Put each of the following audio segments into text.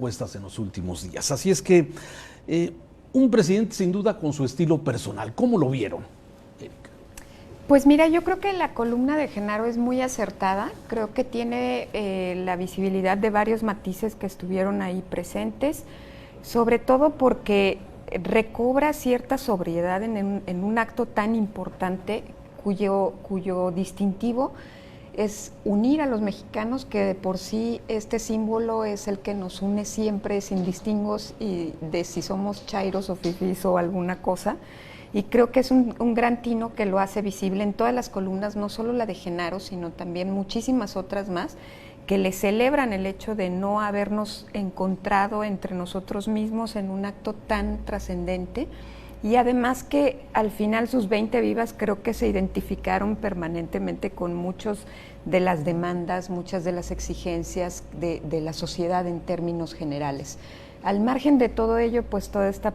Encuestas en los últimos días. Así es que un presidente sin duda con su estilo personal. ¿Cómo lo vieron, Erika? Pues mira, yo creo que la columna de Genaro es muy acertada. Creo que tiene la visibilidad de varios matices que estuvieron ahí presentes, sobre todo porque recobra cierta sobriedad en un acto tan importante cuyo distintivo es unir a los mexicanos, que de por sí este símbolo es el que nos une siempre sin distingos y de si somos chairos o fifís o alguna cosa. Y creo que es un gran tino que lo hace visible en todas las columnas, no solo la de Genaro, sino también muchísimas otras más, que le celebran el hecho de no habernos encontrado entre nosotros mismos en un acto tan trascendente. Y además que al final sus 20 vivas creo que se identificaron permanentemente con muchas de las demandas, muchas de las exigencias de la sociedad en términos generales. Al margen de todo ello, pues toda esta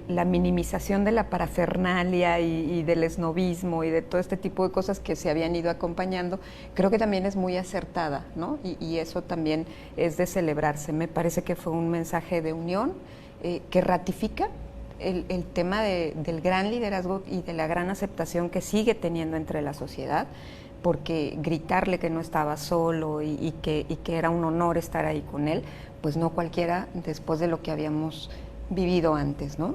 la minimización de la parafernalia y del esnovismo y de todo este tipo de cosas que se habían ido acompañando, creo que también es muy acertada, ¿no? Y eso también es de celebrarse. Me parece que fue un mensaje de unión que ratifica el tema del gran liderazgo y de la gran aceptación que sigue teniendo entre la sociedad, porque gritarle que no estaba solo y que era un honor estar ahí con él, pues no cualquiera después de lo que habíamos vivido antes, ¿no?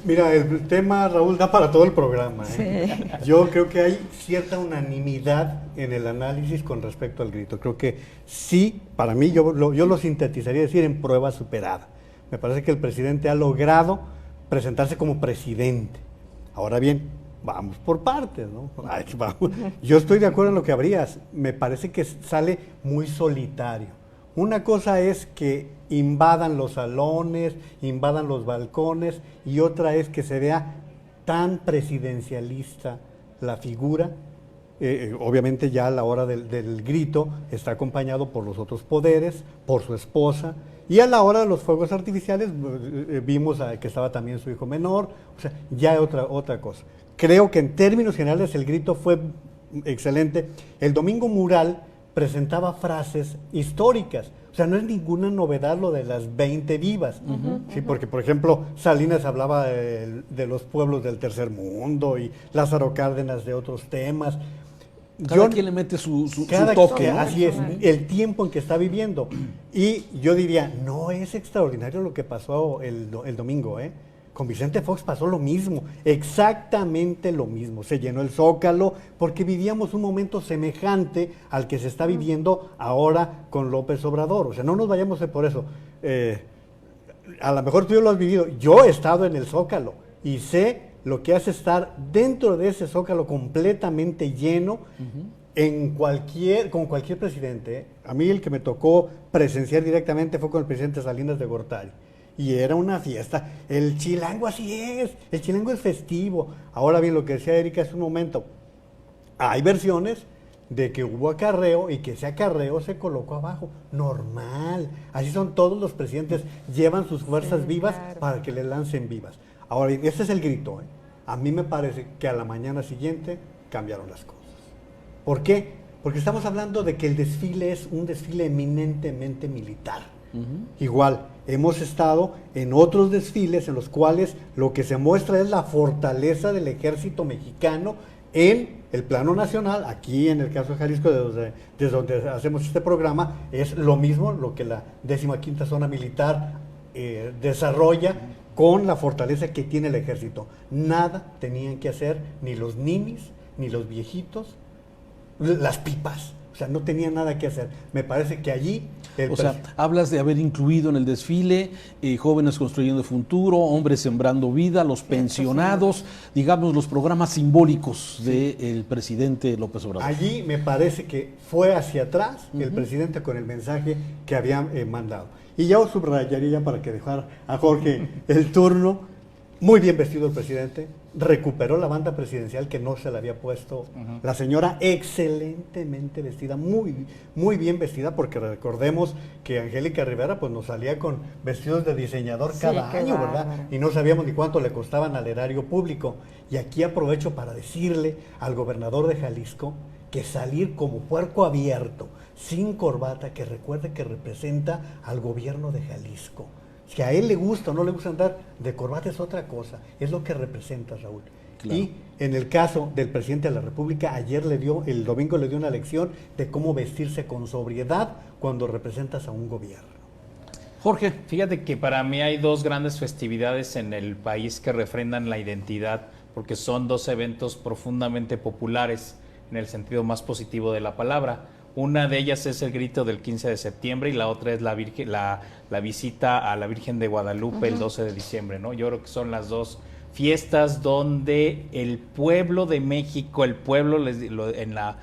Mira, el tema, Raúl, da para todo el programa, ¿eh? Sí. Yo creo que hay cierta unanimidad en el análisis con respecto al grito. Creo que sí, para mí, yo lo sintetizaría decir en prueba superada. Me parece que el presidente ha logrado presentarse como presidente. Ahora bien, vamos por partes, ¿no? Ay, vamos. Yo estoy de acuerdo en lo que habrías. Me parece que sale muy solitario. Una cosa es que invadan los salones, invadan los balcones, y otra es que se vea tan presidencialista la figura. Obviamente ya a la hora del grito está acompañado por los otros poderes, por su esposa, y a la hora de los fuegos artificiales vimos que estaba también su hijo menor, o sea, ya otra cosa. Creo que en términos generales el grito fue excelente. El Domingo Mural presentaba frases históricas, o sea, no es ninguna novedad lo de las 20 vivas, ¿sí? Porque, por ejemplo, Salinas hablaba de los pueblos del tercer mundo y Lázaro Cárdenas de otros temas. Cada quien le mete su toque, ¿no? Así es, el tiempo en que está viviendo. Y yo diría, no es extraordinario lo que pasó el domingo, ¿eh? Con Vicente Fox pasó lo mismo, exactamente lo mismo. Se llenó el Zócalo porque vivíamos un momento semejante al que se está viviendo ahora con López Obrador. O sea, no nos vayamos por eso. A lo mejor tú ya lo has vivido. Yo he estado en el Zócalo y sé lo que hace estar dentro de ese Zócalo completamente lleno con cualquier presidente, ¿eh? A mí el que me tocó presenciar directamente fue con el presidente Salinas de Gortari. Y era una fiesta. El chilango así es, el chilango es festivo. Ahora bien, lo que decía Erika hace un momento, hay versiones de que hubo acarreo y que ese acarreo se colocó abajo. Normal. Así son todos los presidentes, llevan sus fuerzas vivas, claro, para que le lancen vivas. Ahora bien, este es el grito, ¿eh? A mí me parece que a la mañana siguiente cambiaron las cosas. ¿Por qué? Porque estamos hablando de que el desfile es un desfile eminentemente militar. Igual, hemos estado en otros desfiles en los cuales lo que se muestra es la fortaleza del ejército mexicano en el plano nacional. Aquí en el caso de Jalisco, desde donde hacemos este programa, es lo mismo lo que la 15ª zona militar desarrolla con la fortaleza que tiene el ejército. Nada tenían que hacer ni los ninis, ni los viejitos, las pipas. O sea, no tenía nada que hacer. Me parece que allí... hablas de haber incluido en el desfile jóvenes construyendo futuro, hombres sembrando vida, los pensionados, digamos, los programas simbólicos del presidente López Obrador. Allí me parece que fue hacia atrás el presidente con el mensaje que había mandado. Y ya os subrayaría para que dejar a Jorge el turno. Muy bien vestido el presidente, recuperó la banda presidencial que no se la había puesto. La señora excelentemente vestida, muy, muy bien vestida, porque recordemos que Angélica Rivera pues nos salía con vestidos de diseñador cada año, ¿verdad? Y no sabíamos ni cuánto le costaban al erario público. Y aquí aprovecho para decirle al gobernador de Jalisco que salir como puerco abierto sin corbata, que recuerde que representa al gobierno de Jalisco. Si a él le gusta o no le gusta andar de corbata es otra cosa, es lo que representa, Raúl. Claro. Y en el caso del presidente de la República, el domingo le dio una lección de cómo vestirse con sobriedad cuando representas a un gobierno. Jorge. Fíjate que para mí hay dos grandes festividades en el país que refrendan la identidad, porque son dos eventos profundamente populares en el sentido más positivo de la palabra. Una de ellas es el grito del 15 de septiembre y la otra es la visita a la Virgen de Guadalupe el 12 de diciembre, ¿no? Yo creo que son las dos fiestas donde el pueblo de México, el pueblo en la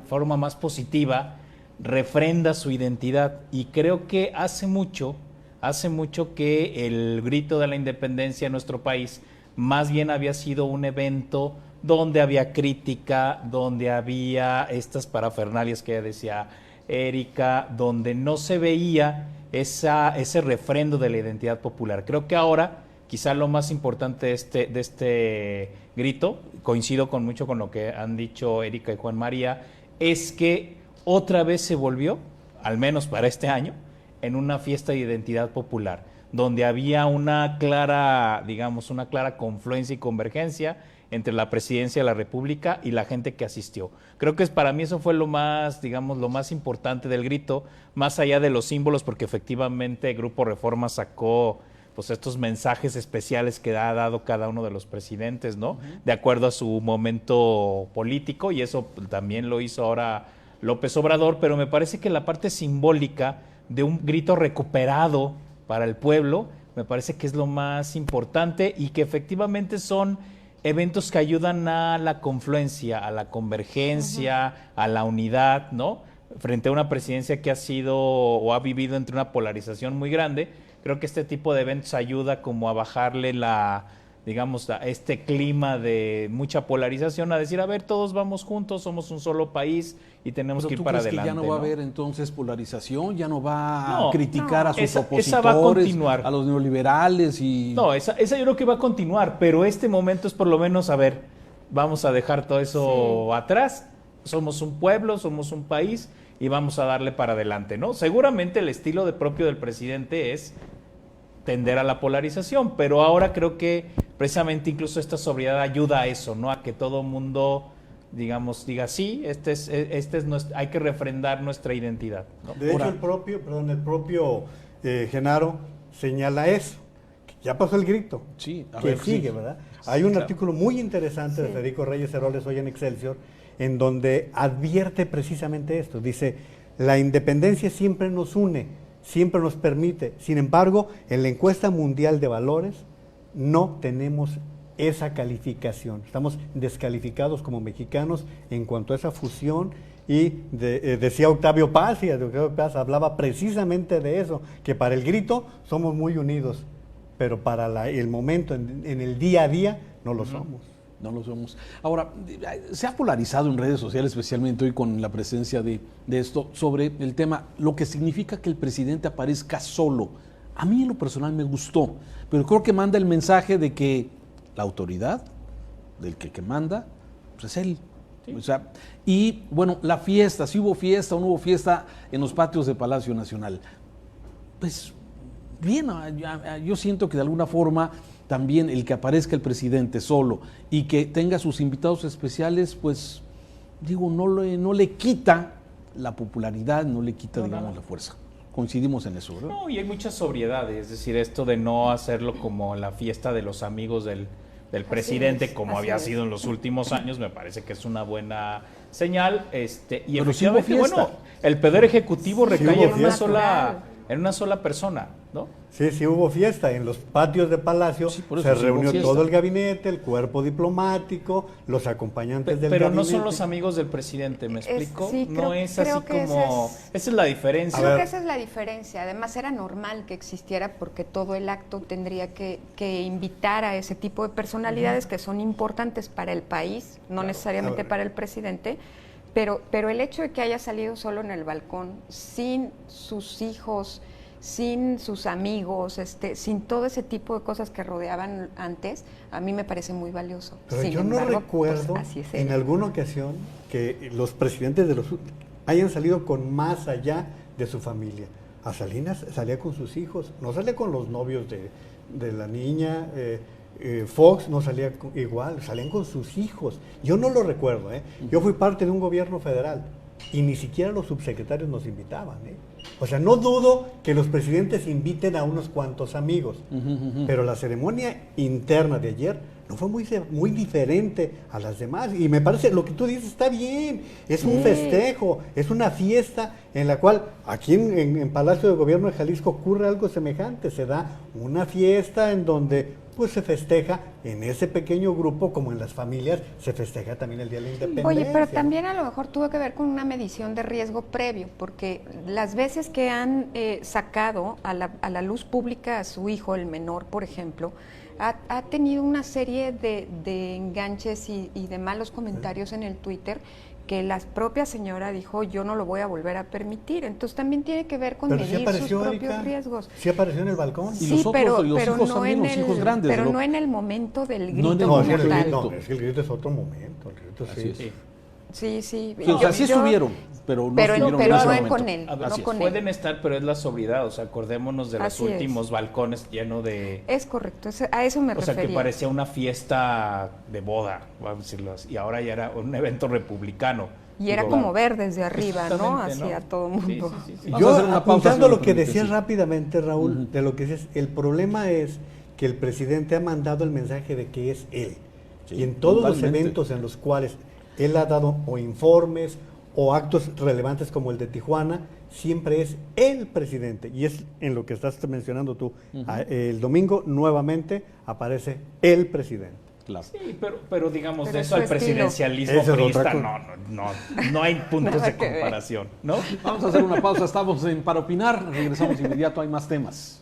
forma más positiva, refrenda su identidad. Y creo que hace mucho que el grito de la independencia en nuestro país más bien había sido un evento donde había crítica, donde había estas parafernalias que decía Erika, donde no se veía ese refrendo de la identidad popular. Creo que ahora, quizá lo más importante de este grito, coincido mucho con lo que han dicho Erika y Juan María, es que otra vez se volvió, al menos para este año, en una fiesta de identidad popular, donde había una clara confluencia y convergencia entre la presidencia de la República y la gente que asistió. Creo que para mí eso fue lo más importante del grito, más allá de los símbolos, porque efectivamente Grupo Reforma sacó pues estos mensajes especiales que ha dado cada uno de los presidentes, ¿no? De acuerdo a su momento político, y eso también lo hizo ahora López Obrador, pero me parece que la parte simbólica de un grito recuperado para el pueblo, me parece que es lo más importante y que efectivamente son eventos que ayudan a la confluencia, a la convergencia, a la unidad, ¿no? Frente a una presidencia que ha sido o ha vivido entre una polarización muy grande, creo que este tipo de eventos ayuda como a bajarle a este clima de mucha polarización, a decir, a ver, todos vamos juntos, somos un solo país y tenemos que ir para adelante. ¿Pero tú crees que ya no va a haber entonces polarización? ¿Ya no va a criticar a sus opositores, esa va a continuar, a los neoliberales? No, esa yo creo que va a continuar, pero este momento es por lo menos, a ver, vamos a dejar todo eso atrás, somos un pueblo, somos un país y vamos a darle para adelante, ¿no? Seguramente el estilo propio del presidente es tender a la polarización, pero ahora creo que precisamente incluso esta sobriedad ayuda a eso, ¿no? A que todo mundo, diga sí, hay que refrendar nuestra identidad, ¿no? De hecho, el propio Genaro señala eso, que ya pasó el grito, sí, sigue, ¿verdad? Hay un artículo muy interesante de Federico Reyes Heroles hoy en Excelsior, en donde advierte precisamente esto, dice, la independencia siempre nos une, siempre nos permite. Sin embargo, en la encuesta mundial de valores no tenemos esa calificación. Estamos descalificados como mexicanos en cuanto a esa fusión y decía Octavio Paz, hablaba precisamente de eso, que para el grito somos muy unidos, pero para el momento, en el día a día, no lo somos. No lo somos. Ahora, se ha polarizado en redes sociales, especialmente hoy con la presencia de esto, sobre el tema, lo que significa que el presidente aparezca solo. A mí en lo personal me gustó, pero creo que manda el mensaje de que la autoridad, del que manda, pues es él. Sí. O sea, y bueno, la fiesta, si hubo fiesta o no hubo fiesta en los patios de Palacio Nacional. Pues bien, yo siento que de alguna forma también el que aparezca el presidente solo y que tenga sus invitados especiales, pues digo, no le quita la popularidad, no le quita, la fuerza. Coincidimos en eso, ¿verdad? No, y hay mucha sobriedad, es decir, esto de no hacerlo como la fiesta de los amigos del presidente, como había sido en los últimos años, me parece que es una buena señal. Y efectivamente, el poder ejecutivo recae en una sola persona, ¿no? Sí, hubo fiesta. En los patios de Palacio se reunió todo el gabinete, el cuerpo diplomático, los acompañantes del gabinete. Pero no son los amigos del presidente, ¿me explico? No es así como... Esa es la diferencia. Creo que esa es la diferencia. Además, era normal que existiera porque todo el acto tendría que invitar a ese tipo de personalidades que son importantes para el país, no necesariamente para el presidente. Pero el hecho de que haya salido solo en el balcón, sin sus hijos, sin sus amigos, sin todo ese tipo de cosas que rodeaban antes, a mí me parece muy valioso. Pero yo no recuerdo en alguna ocasión que los presidentes hayan salido con más allá de su familia. A Salinas salía con sus hijos, no salía con los novios de la niña, Fox no salía igual, salían con sus hijos. Yo no lo recuerdo, yo fui parte de un gobierno federal y ni siquiera los subsecretarios nos invitaban. O sea, no dudo que los presidentes inviten a unos cuantos amigos, pero la ceremonia interna de ayer no fue muy diferente a las demás. Y me parece, lo que tú dices está bien, es un festejo, es una fiesta en la cual aquí en Palacio de Gobierno de Jalisco ocurre algo semejante. Se da una fiesta en donde pues se festeja en ese pequeño grupo, como en las familias, se festeja también el Día de la Independencia. Oye, pero también a lo mejor tuvo que ver con una medición de riesgo previo, porque las veces que han sacado a la luz pública a su hijo, el menor, por ejemplo, ha tenido una serie de enganches y de malos comentarios en el Twitter que la propia señora dijo, yo no lo voy a volver a permitir. Entonces también tiene que ver con pero medir sí apareció, sus propios Erika, riesgos. Sí apareció en el balcón. Y Sí, los otros, pero, y los pero hijos no también, en los el, hijos grandes. pero no en el momento del grito No en el como momento del tal. grito. No, es que el grito es otro momento. El grito Así sí. es. Sí. Sí, sí. Sí, o sea, sí estuvieron, pero no estuvieron en ese no momento. con él, A ver, no sí, con él. pueden estar, pero es la sobriedad. O sea, acordémonos de los Así es. últimos balcones llenos de... Es correcto, a eso me O sea, refería. que parecía una fiesta de boda, vamos a decirlo así, y ahora ya era un evento republicano. Y era Digo, como ver desde arriba, ¿no? exactamente, Hacia todo el mundo. Sí, sí, sí. Vamos a Yo, hacer una pausa, apuntando a si me lo que permite, decías sí. rápidamente, Raúl, de lo que dices, el problema es que el presidente ha mandado el mensaje de que es él. Sí, y en todos totalmente. los eventos en los cuales él ha dado o informes o actos relevantes como el de Tijuana, siempre es el presidente. Y es en lo que estás mencionando tú. El domingo nuevamente aparece el presidente. Claro. Sí, pero digamos, Pero de es eso su al estilo. presidencialismo Esa es otra priista, cosa. no hay puntos Nada de que ver. comparación, ¿no? Vamos a hacer una pausa, estamos en Para Opinar, regresamos inmediato, hay más temas.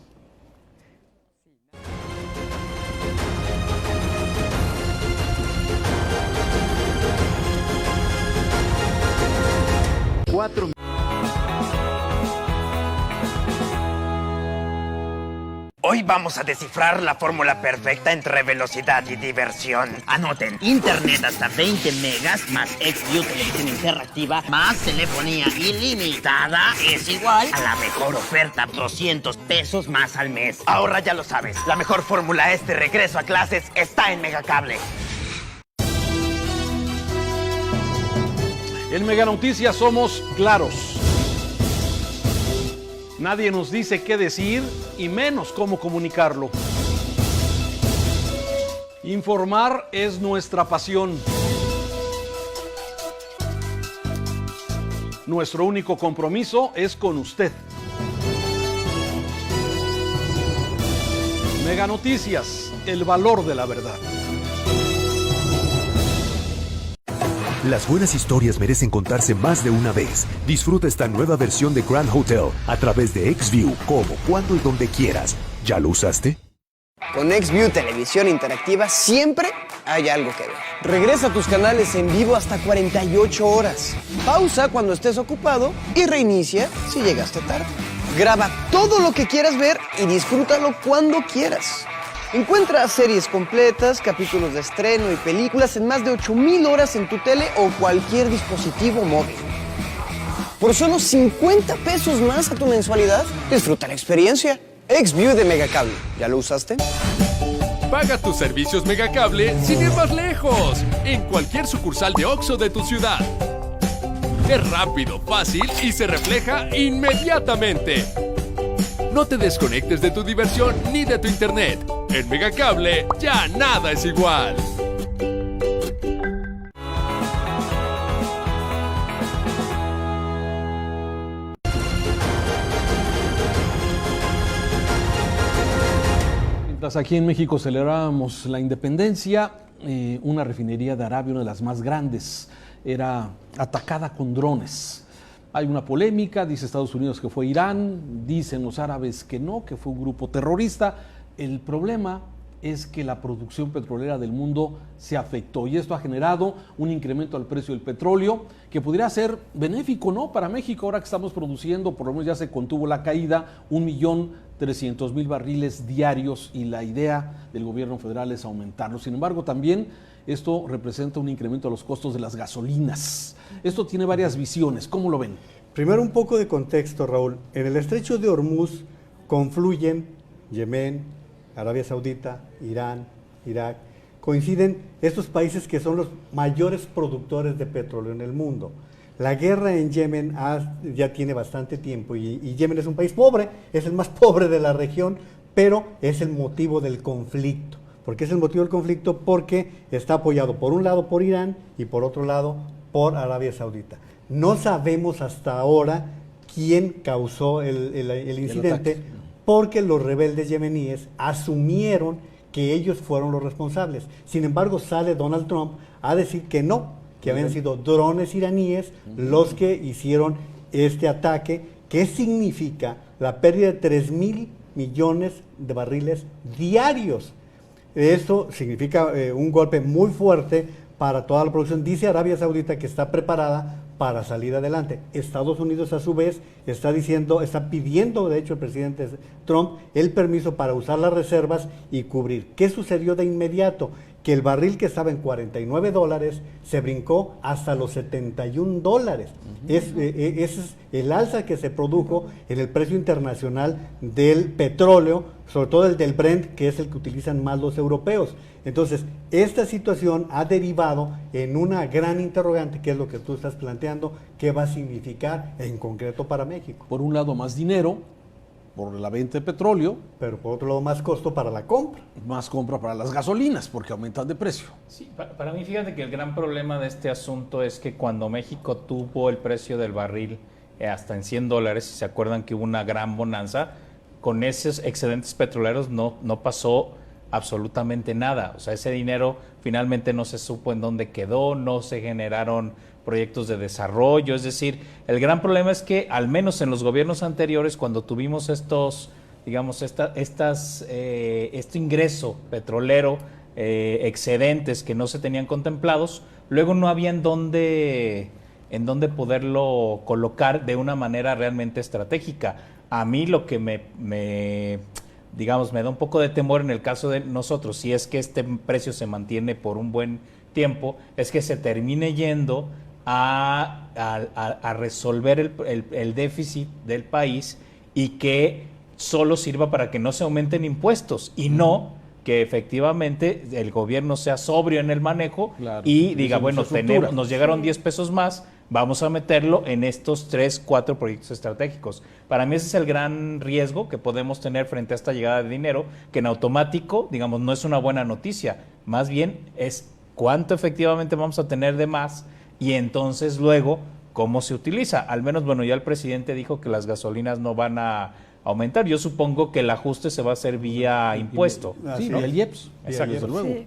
Hoy vamos a descifrar la fórmula perfecta entre velocidad y diversión. Anoten, internet hasta 20 megas más XView televisión interactiva más telefonía ilimitada es igual a la mejor oferta, 200 pesos más al mes. Ahora ya lo sabes, la mejor fórmula de regreso a clases está en Megacable. En Mega Noticias somos claros. Nadie nos dice qué decir y menos cómo comunicarlo. Informar es nuestra pasión. Nuestro único compromiso es con usted. Mega Noticias, el valor de la verdad. Las buenas historias merecen contarse más de una vez. Disfruta esta nueva versión de Grand Hotel a través de XView, como, cuando y donde quieras. ¿Ya lo usaste? Con XView Televisión Interactiva siempre hay algo que ver. Regresa a tus canales en vivo hasta 48 horas. Pausa cuando estés ocupado y reinicia si llegaste tarde. Graba todo lo que quieras ver y disfrútalo cuando quieras. Encuentra series completas, capítulos de estreno y películas en más de 8,000 horas en tu tele o cualquier dispositivo móvil. Por solo 50 pesos más a tu mensualidad, disfruta la experiencia. XView de Megacable. ¿Ya lo usaste? Paga tus servicios Megacable sin ir más lejos, en cualquier sucursal de OXXO de tu ciudad. Es rápido, fácil y se refleja inmediatamente. No te desconectes de tu diversión ni de tu internet. En Megacable ya nada es igual. Mientras aquí en México celebrábamos la independencia, una refinería de Arabia, una de las más grandes, era atacada con drones. Hay una polémica, dice Estados Unidos que fue Irán, dicen los árabes que no, que fue un grupo terrorista. El problema es que la producción petrolera del mundo se afectó y esto ha generado un incremento al precio del petróleo que podría ser benéfico, ¿no?, para México. Ahora que estamos produciendo, por lo menos ya se contuvo la caída, 1.300.000 barriles diarios y la idea del gobierno federal es aumentarlo. Sin embargo, también Esto representa un incremento de los costos de las gasolinas. Esto tiene varias visiones. ¿Cómo lo ven? Primero un poco de contexto, Raúl. En el estrecho de Hormuz confluyen Yemen, Arabia Saudita, Irán, Irak. Coinciden estos países que son los mayores productores de petróleo en el mundo. La guerra en Yemen ya tiene bastante tiempo y Yemen es un país pobre, es el más pobre de la región, pero es el motivo del conflicto. ¿Por qué es el motivo del conflicto? Porque está apoyado por un lado por Irán y por otro lado por Arabia Saudita. No sabemos hasta ahora quién causó el incidente, porque los rebeldes yemeníes asumieron que ellos fueron los responsables. Sin embargo, sale Donald Trump a decir que no, que habían sido drones iraníes los que hicieron este ataque, que significa la pérdida de 3,000 millones de barriles diarios. Esto significa un golpe muy fuerte para toda la producción. Dice Arabia Saudita que está preparada para salir adelante. Estados Unidos, a su vez, está pidiendo, de hecho, el presidente Trump, el permiso para usar las reservas y cubrir. ¿Qué sucedió de inmediato? Que el barril que estaba en $49 se brincó hasta los $71. Ese es el alza que se produjo en el precio internacional del petróleo, sobre todo el del Brent, que es el que utilizan más los europeos. Entonces, esta situación ha derivado en una gran interrogante, que es lo que tú estás planteando, qué va a significar en concreto para México. Por un lado, más dinero por la venta de petróleo, pero por otro lado más costo para la compra. Más compra para las gasolinas, porque aumentan de precio. Sí, para mí, fíjate que el gran problema de este asunto es que cuando México tuvo el precio del barril hasta en $100, si se acuerdan que hubo una gran bonanza, con esos excedentes petroleros no pasó absolutamente nada. O sea, ese dinero finalmente no se supo en dónde quedó, no se generaron proyectos de desarrollo. Es decir, el gran problema es que al menos en los gobiernos anteriores, cuando tuvimos estos, digamos, este ingreso petrolero, excedentes que no se tenían contemplados, luego no había en dónde poderlo colocar de una manera realmente estratégica. A mí lo que me da un poco de temor en el caso de nosotros, si es que este precio se mantiene por un buen tiempo, es que se termine yendo a resolver el déficit del país y que solo sirva para que no se aumenten impuestos y no que efectivamente el gobierno sea sobrio en el manejo, claro, y diga, bueno, nos llegaron 10 pesos más, vamos a meterlo en estos 3, 4 proyectos estratégicos. Para mí ese es el gran riesgo que podemos tener frente a esta llegada de dinero, que en automático, digamos, no es una buena noticia, más bien es cuánto efectivamente vamos a tener de más y entonces luego cómo se utiliza. Al menos, bueno, ya el presidente dijo que las gasolinas no van a aumentar. Yo supongo que el ajuste se va a hacer vía impuesto. Sí, ¿no? Y el IEPS. Exacto. Desde luego. Sí.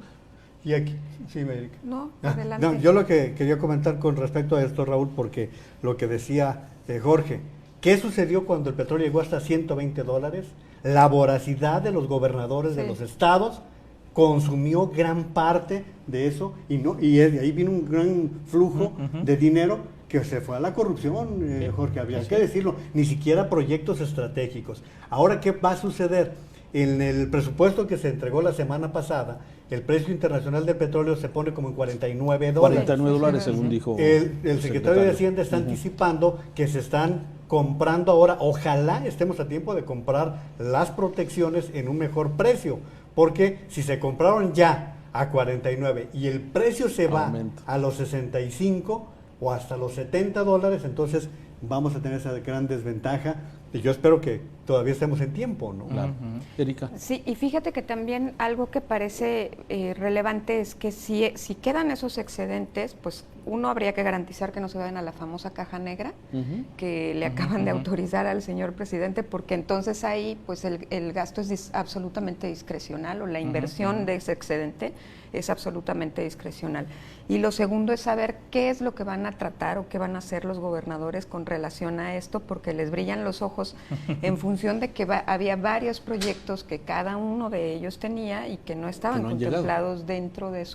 Y aquí, sí, América. No, adelante. No, yo lo que quería comentar con respecto a esto, Raúl, porque lo que decía Jorge, ¿qué sucedió cuando el petróleo llegó hasta $120? La voracidad de los gobernadores de los estados consumió gran parte de eso y ahí vino un gran flujo de dinero que se fue a la corrupción, Jorge, habría que decirlo, ni siquiera proyectos estratégicos. Ahora, ¿qué va a suceder? En el presupuesto que se entregó la semana pasada, el precio internacional del petróleo se pone como en $49. $49, según dijo el secretario de Hacienda está anticipando que se están comprando ahora, ojalá estemos a tiempo de comprar las protecciones en un mejor precio, porque si se compraron ya a 49 y el precio se va a los 65 o hasta los $70, entonces vamos a tener esa gran desventaja. Y yo espero que todavía estemos en tiempo, ¿no? Claro. Erika. Sí, y fíjate que también algo que parece relevante es que si quedan esos excedentes, pues uno habría que garantizar que no se vayan a la famosa caja negra que le acaban de autorizar al señor presidente, porque entonces ahí pues el gasto es absolutamente discrecional, o la inversión de ese excedente es absolutamente discrecional. Y lo segundo es saber qué es lo que van a tratar o qué van a hacer los gobernadores con relación a esto, porque les brillan los ojos en función de que había varios proyectos que cada uno de ellos tenía y que no estaban contemplados dentro de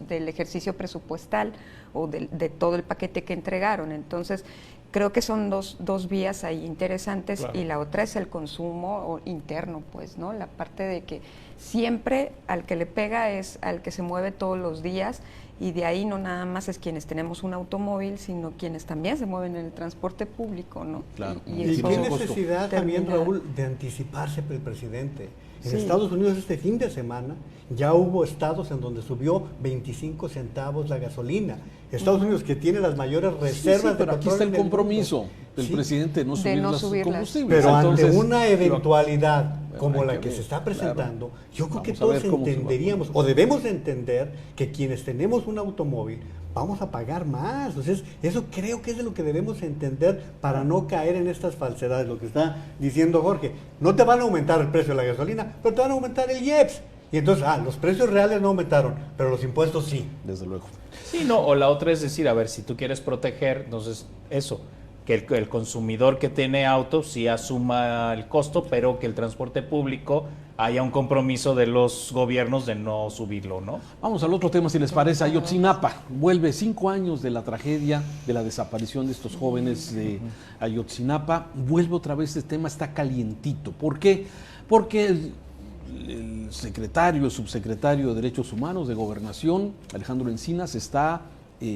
del ejercicio presupuestal o de todo el paquete que entregaron. Entonces, creo que son dos vías ahí interesantes, Claro. y la otra es el consumo interno, pues, ¿no? La parte de que siempre al que le pega es al que se mueve todos los días, y de ahí no nada más es quienes tenemos un automóvil, sino quienes también se mueven en el transporte público, ¿no? Claro. Y eso qué necesidad también, termina- Raúl, de anticiparse por el presidente. En Sí. Estados Unidos este fin de semana ya hubo estados en donde subió 25 centavos la gasolina. Estados Unidos, que tiene las mayores reservas Sí, pero de aquí está petróleo el en mundo. compromiso del Sí, presidente de no De subir no los subirlas. combustibles. pero Entonces, ante una eventualidad como hay la que que ver, se está presentando, claro. yo creo que Vamos a ver todos cómo se va. entenderíamos, o debemos de entender, que quienes tenemos un automóvil vamos a pagar más. Entonces, eso creo que es de lo que debemos entender para no caer en estas falsedades. Lo que está diciendo Jorge, no te van a aumentar el precio de la gasolina, pero te van a aumentar el IEPS. Y entonces, los precios reales no aumentaron, pero los impuestos sí. desde luego. Sí, no, o la otra es decir, a ver, si tú quieres proteger, entonces eso, que el consumidor que tiene auto sí asuma el costo, pero que el transporte público haya un compromiso de los gobiernos de no subirlo, ¿no? Vamos al otro tema, si les parece. Ayotzinapa vuelve 5 años de la tragedia de la desaparición de estos jóvenes de Ayotzinapa. Vuelve otra vez, este tema está calientito. ¿Por qué? Porque el secretario, el subsecretario de Derechos Humanos de Gobernación, Alejandro Encinas, está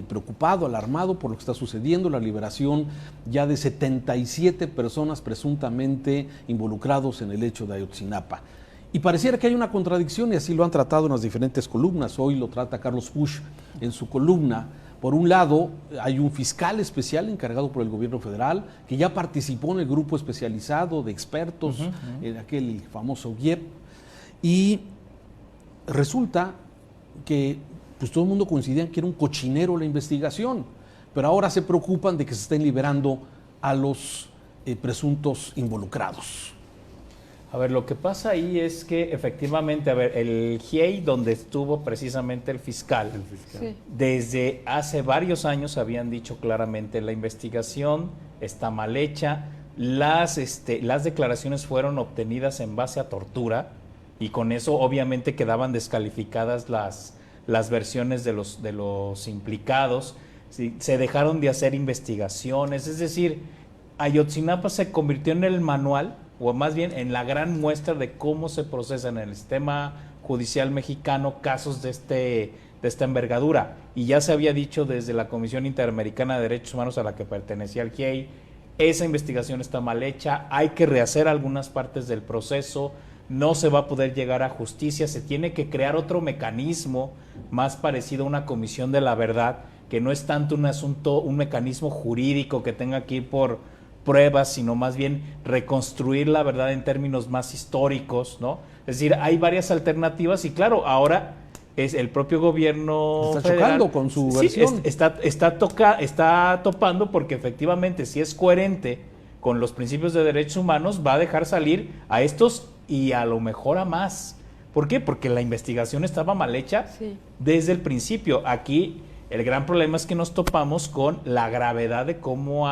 preocupado, alarmado por lo que está sucediendo, la liberación ya de 77 personas presuntamente involucrados en el hecho de Ayotzinapa. Y pareciera que hay una contradicción, y así lo han tratado en las diferentes columnas. Hoy lo trata Carlos Pusch en su columna. Por un lado, hay un fiscal especial encargado por el gobierno federal que ya participó en el grupo especializado de expertos, en aquel famoso GIEP, y resulta que pues todo el mundo coincidía en que era un cochinero la investigación, pero ahora se preocupan de que se estén liberando a los presuntos involucrados. A ver, lo que pasa ahí es que efectivamente, a ver, el GIEI, donde estuvo precisamente el fiscal, Sí. desde hace varios años habían dicho claramente la investigación está mal hecha, las declaraciones fueron obtenidas en base a tortura y con eso obviamente quedaban descalificadas las versiones de los implicados, ¿sí? Se dejaron de hacer investigaciones, es decir, Ayotzinapa se convirtió en el manual, o más bien en la gran muestra de cómo se procesan en el sistema judicial mexicano casos de esta envergadura. Y ya se había dicho desde la Comisión Interamericana de Derechos Humanos a la que pertenecía el GIEI, esa investigación está mal hecha, hay que rehacer algunas partes del proceso, no se va a poder llegar a justicia, se tiene que crear otro mecanismo más parecido a una comisión de la verdad, que no es tanto un mecanismo jurídico que tenga que ir por pruebas, sino más bien reconstruir la verdad en términos más históricos, ¿no? Es decir, hay varias alternativas y claro, ahora es el propio gobierno Está federal, chocando con su sí, versión. está topando porque efectivamente si es coherente con los principios de derechos humanos va a dejar salir a estos y a lo mejor a más. ¿Por qué? Porque la investigación estaba mal hecha Sí. desde el principio. Aquí el gran problema es que nos topamos con la gravedad de cómo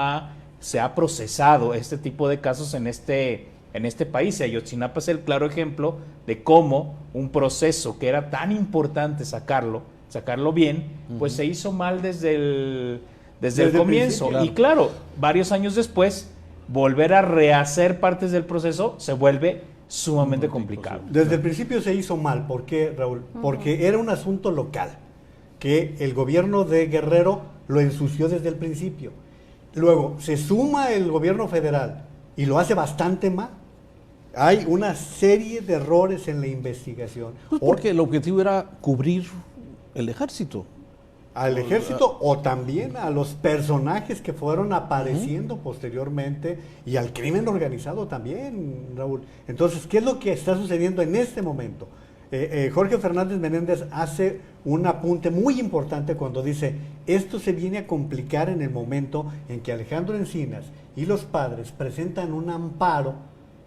se ha procesado este tipo de casos en este país. Ayotzinapa es el claro ejemplo de cómo un proceso que era tan importante sacarlo bien, pues se hizo mal desde el comienzo. principio, Y claro, varios años después, volver a rehacer partes del proceso se vuelve sumamente complicado. Desde el principio se hizo mal. ¿Por qué, Raúl? Porque era un asunto local, que el gobierno de Guerrero lo ensució desde el principio. Luego, se suma el gobierno federal y lo hace bastante mal. Hay una serie de errores en la investigación. Pues porque el objetivo era cubrir el ejército. Al ejército o también a los personajes que fueron apareciendo posteriormente y al crimen organizado también, Raúl. Entonces, ¿qué es lo que está sucediendo en este momento? Jorge Fernández Menéndez hace un apunte muy importante cuando dice, esto se viene a complicar en el momento en que Alejandro Encinas y los padres presentan un amparo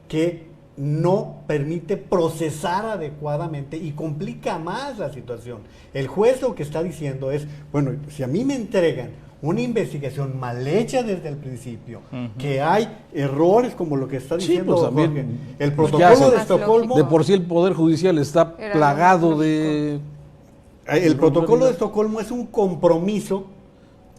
que no permite procesar adecuadamente y complica más la situación. El juez lo que está diciendo es, bueno, si a mí me entregan una investigación mal hecha desde el principio, que hay errores como lo que está Sí, diciendo pues también, Jorge, el pues protocolo ya de Más Estocolmo, De por sí el Poder Judicial está Era plagado lógico. de... el protocolo de Estocolmo es un compromiso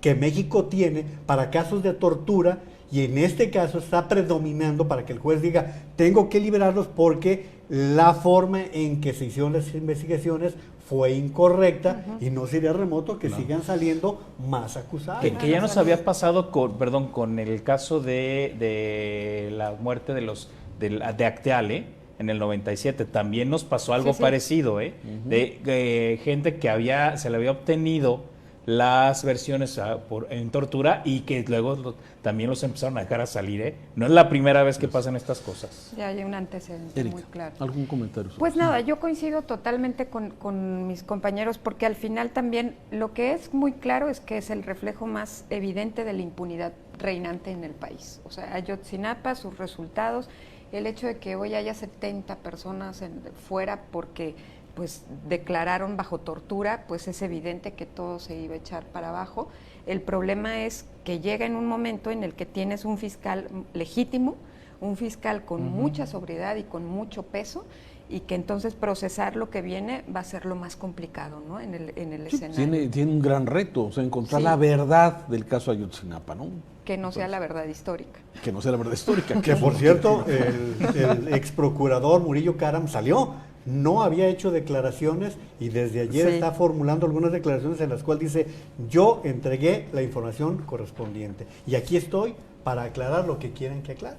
que México tiene para casos de tortura, y en este caso está predominando para que el juez diga, tengo que liberarlos porque la forma en que se hicieron las investigaciones fue incorrecta, y no sería remoto que sigan saliendo más acusados. Que ya nos había pasado con el caso de la muerte de Acteale en el 97. También nos pasó algo parecido, de gente que se le había obtenido las versiones en tortura y que luego también los empezaron a dejar a salir. No es la primera vez que pasan estas cosas. Ya hay un antecedente Erika, muy claro. ¿algún comentario? Pues nada, yo coincido totalmente con mis compañeros, porque al final también lo que es muy claro es que es el reflejo más evidente de la impunidad reinante en el país. O sea, Ayotzinapa, sus resultados, el hecho de que hoy haya 70 personas fuera porque pues declararon bajo tortura, pues es evidente que todo se iba a echar para abajo. El problema es que llega en un momento en el que tienes un fiscal legítimo, un fiscal con mucha sobriedad y con mucho peso, y que entonces procesar lo que viene va a ser lo más complicado, ¿no? En el escenario. Tiene un gran reto, o sea, encontrar la verdad del caso Ayotzinapa, ¿no? Que no sea la verdad histórica. Que no sea la verdad histórica. Que por cierto, el ex procurador Murillo Karam salió, no había hecho declaraciones y desde ayer está formulando algunas declaraciones en las cuales dice, yo entregué la información correspondiente y aquí estoy para aclarar lo que quieran que aclare.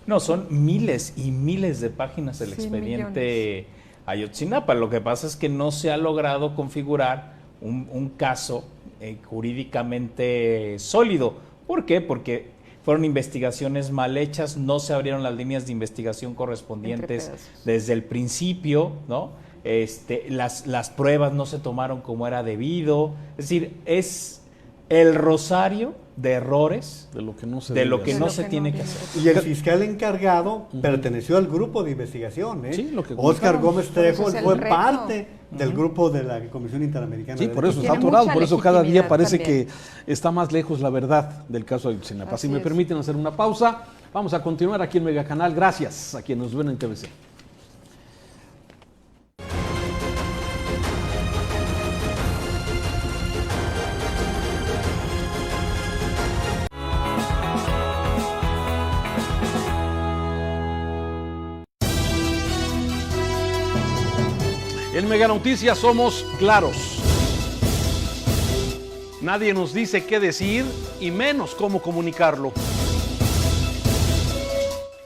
No, son miles y miles de páginas del expediente Ayotzinapa. Lo que pasa es que no se ha logrado configurar un caso jurídicamente sólido. ¿Por qué? Porque fueron investigaciones mal hechas, no se abrieron las líneas de investigación correspondientes desde el principio, ¿no? Las pruebas no se tomaron como era debido. Es decir, es el rosario de errores de lo que no se tiene que hacer. Y el fiscal encargado perteneció al grupo de investigación, ¿eh? Sí, lo que Óscar Gómez Trejo es fue reto. parte del grupo de la Comisión Interamericana. Sí, de por eso Derechos está Tiene atorado, mucha por eso cada día legitimidad parece también. que está más lejos la verdad del caso Ayotzinapa. Si Así me es. permiten hacer una pausa, vamos a continuar aquí en Megacanal. Gracias a quienes nos ven en TVC. En Mega Noticias somos claros. Nadie nos dice qué decir y menos cómo comunicarlo.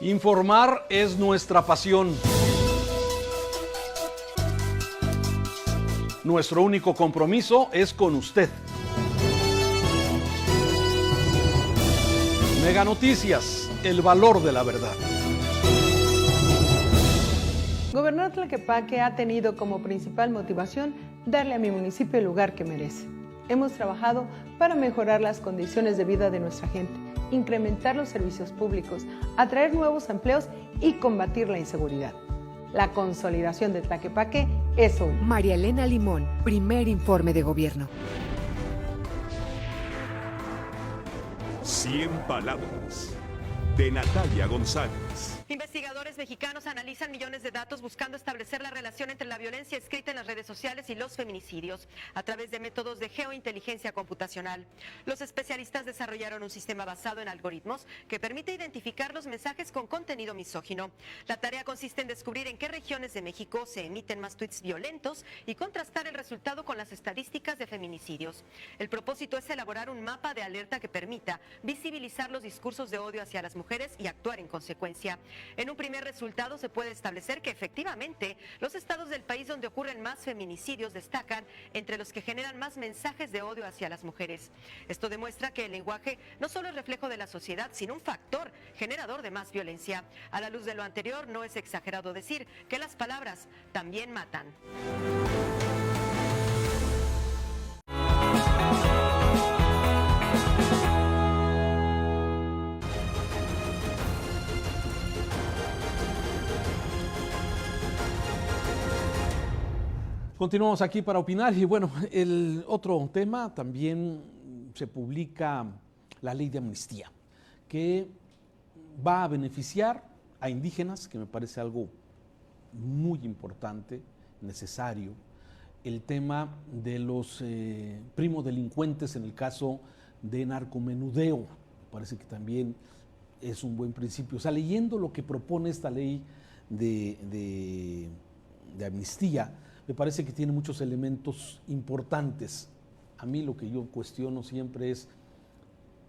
Informar es nuestra pasión. Nuestro único compromiso es con usted. Mega Noticias, el valor de la verdad. Gobernar Tlaquepaque ha tenido como principal motivación darle a mi municipio el lugar que merece. Hemos trabajado para mejorar las condiciones de vida de nuestra gente, incrementar los servicios públicos, atraer nuevos empleos y combatir la inseguridad. La consolidación de Tlaquepaque es hoy. María Elena Limón, primer informe de gobierno. 100 palabras de Natalia González. Investigadores mexicanos analizan millones de datos buscando establecer la relación entre la violencia escrita en las redes sociales y los feminicidios a través de métodos de geointeligencia computacional. Los especialistas desarrollaron un sistema basado en algoritmos que permite identificar los mensajes con contenido misógino. La tarea consiste en descubrir en qué regiones de México se emiten más tweets violentos y contrastar el resultado con las estadísticas de feminicidios. El propósito es elaborar un mapa de alerta que permita visibilizar los discursos de odio hacia las mujeres y actuar en consecuencia. En un primer resultado se puede establecer que efectivamente los estados del país donde ocurren más feminicidios destacan entre los que generan más mensajes de odio hacia las mujeres. Esto demuestra que el lenguaje no solo es reflejo de la sociedad, sino un factor generador de más violencia. A la luz de lo anterior, no es exagerado decir que las palabras también matan. Continuamos aquí para opinar y bueno, el otro tema también se publica la ley de amnistía que va a beneficiar a indígenas, que me parece algo muy importante, necesario, el tema de los primodelincuentes en el caso de narcomenudeo. Me parece que también es un buen principio. O sea, leyendo lo que propone esta ley de amnistía, me parece que tiene muchos elementos importantes. A mí lo que yo cuestiono siempre es